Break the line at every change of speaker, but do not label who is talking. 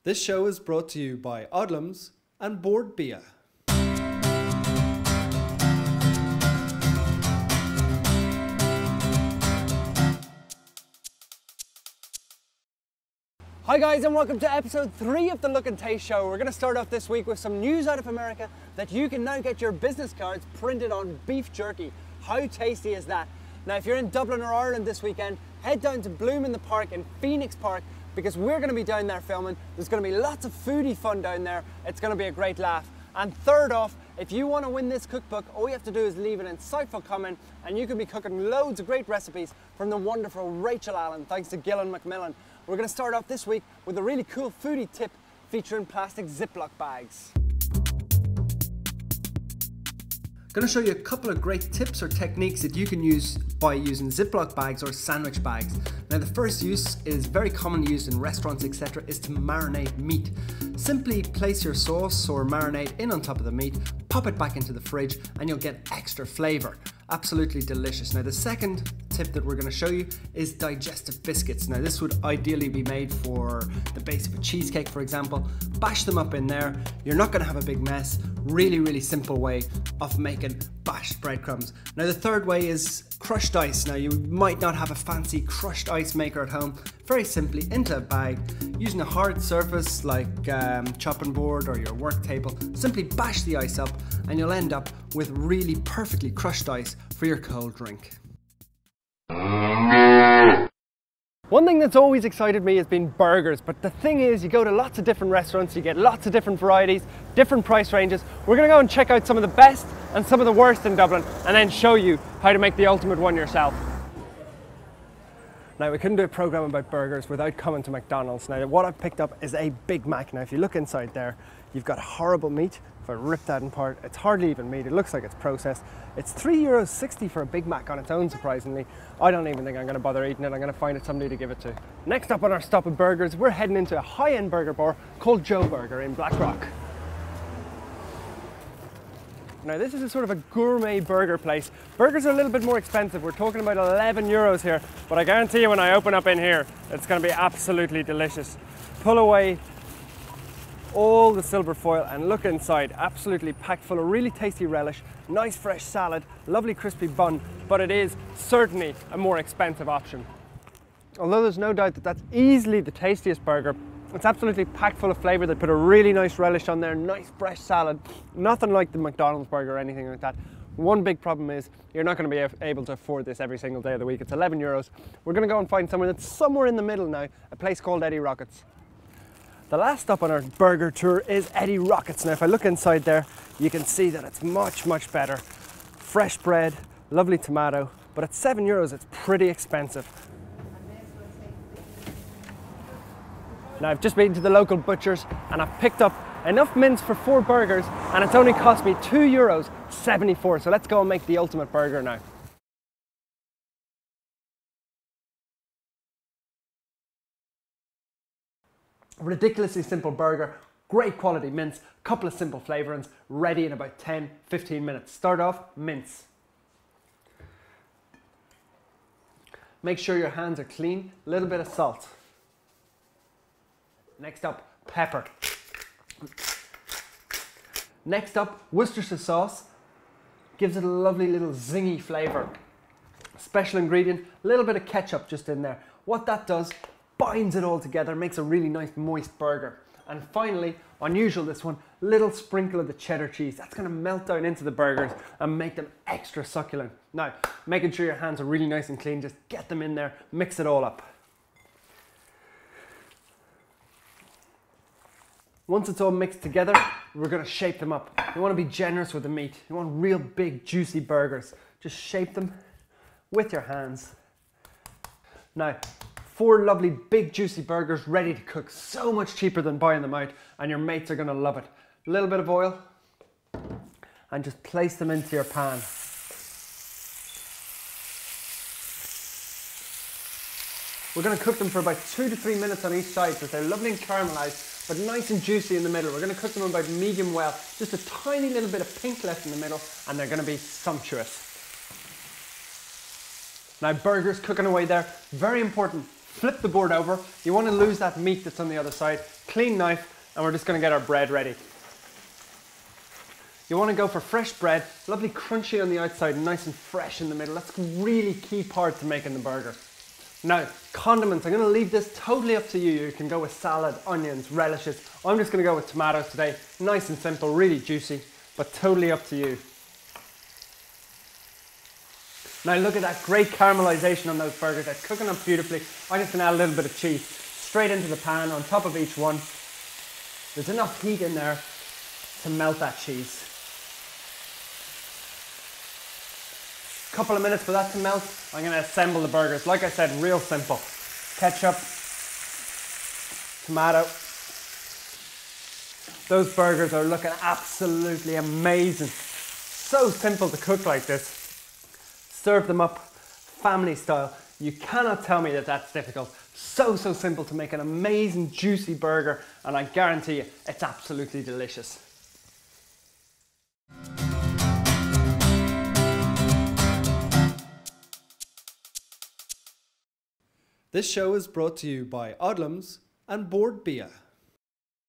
This show is brought to you by Odlums and Board Bia.
Hi guys, and welcome to episode 3 of the Look and Taste Show. We're going to start off this week with some news out of America that you can now get your business cards printed on beef jerky. How tasty is that? Now if you're in Dublin or Ireland this weekend, head down to Bloom in the Park in Phoenix Park because we're going to be down there filming. There's going to be lots of foodie fun down there. It's going to be a great laugh. And third off, if you want to win this cookbook, all you have to do is leave an insightful comment and you can be cooking loads of great recipes from the wonderful Rachel Allen, thanks to Gillian McMillan. We're going to start off this week with a really cool foodie tip featuring plastic ziplock bags.
I'm going to show you a couple of great tips or techniques that you can use by using ziplock bags or sandwich bags. Now the first use is very commonly used in restaurants, etc., is to marinate meat. Simply place your sauce or marinade in on top of the meat, pop it back into the fridge and you'll get extra flavour. Absolutely delicious. Now the second tip that we're going to show you is digestive biscuits. Now this would ideally be made for the base of a cheesecake, for example. Bash them up in there. You're not going to have a big mess. Really simple way of making bashed breadcrumbs. Now the third way is crushed ice. Now you might not have a fancy crushed ice maker at home. Very simply into a bag, using a hard surface like chopping board or your work table, simply bash the ice up and you'll end up with really perfectly crushed ice for your cold drink.
One thing that's always excited me has been burgers, but the thing is you go to lots of different restaurants, you get lots of different varieties, different price ranges. We're going to go and check out some of the best and some of the worst in Dublin and then show you how to make the ultimate one yourself. Now we couldn't do a programme about burgers without coming to McDonald's. Now what I've picked up is a Big Mac. Now if you look inside there, you've got horrible meat. If I rip that apart, it's hardly even meat. It looks like it's processed. It's €3.60 for a Big Mac on its own, surprisingly. I don't even think I'm going to bother eating it. I'm going to find somebody to give it to. Next up on our stop of burgers, we're heading into a high-end burger bar called Joe Burger in Blackrock. Now this is a sort of a gourmet burger place. Burgers are a little bit more expensive. We're talking about €11 here, but I guarantee you when I open up in here, it's going to be absolutely delicious. Pull away all the silver foil and look inside, absolutely packed full of really tasty relish, nice fresh salad, lovely crispy bun, but it is certainly a more expensive option. Although there's no doubt that that's easily the tastiest burger, it's absolutely packed full of flavour. They put a really nice relish on there, nice fresh salad, nothing like the McDonald's burger or anything like that. One big problem is you're not going to be able to afford this every single day of the week. It's €11. We're going to go and find somewhere that's somewhere in the middle now, a place called Eddie Rockets. The last stop on our burger tour is Eddie Rockets. Now if I look inside there, you can see that it's much better. Fresh bread, lovely tomato, but at €7 it's pretty expensive. Now I've just been to the local butcher's and I've picked up enough mince for 4 burgers and it's only cost me €2.74. So let's go and make the ultimate burger now. Ridiculously simple burger, great quality mince, couple of simple flavourings, ready in about 10-15 minutes. Start off, mince. Make sure your hands are clean, a little bit of salt. Next up, pepper. Next up, Worcestershire sauce. Gives it a lovely little zingy flavour. Special ingredient, a little bit of ketchup just in there. What that does, binds it all together, makes a really nice moist burger. And finally, unusual this one, little sprinkle of the cheddar cheese. That's going to melt down into the burgers and make them extra succulent. Now, making sure your hands are really nice and clean, just get them in there, mix it all up. Once it's all mixed together, we're going to shape them up. You want to be generous with the meat. You want real big juicy burgers. Just shape them with your hands. Now, 4 lovely big juicy burgers ready to cook, so much cheaper than buying them out, and your mates are going to love it. A little bit of oil and just place them into your pan. We're going to cook them for about 2 to 3 minutes on each side so they're lovely and caramelized but nice and juicy in the middle. We're going to cook them about medium well, just a tiny little bit of pink left in the middle and they're going to be sumptuous. Now burgers cooking away there, very important.
Flip the board over. You want to lose that meat that's on the other side. Clean knife, and we're just going to get our bread ready. You want to go for fresh bread, lovely crunchy on the outside, nice and fresh in the middle. That's a really key part to making the burger. Now, condiments, I'm going to leave this totally up to you. You can go with salad, onions, relishes. I'm just going to go with tomatoes today. Nice and simple, really juicy, but totally up to you. Now look at that great caramelization on those burgers. They're cooking up beautifully. I'm just going to add a little bit of cheese straight into the pan on top of each one. There's enough heat in there to melt that cheese. Couple of minutes for that to melt. I'm going to assemble the burgers. Like I said, real simple. Ketchup, tomato. Those burgers are looking absolutely amazing. So simple to cook like this. Serve them up family style. You cannot tell me that that's difficult. So simple to make an amazing juicy burger, and I guarantee you it's absolutely delicious.
This show is brought to you by Odlums and Board Bia.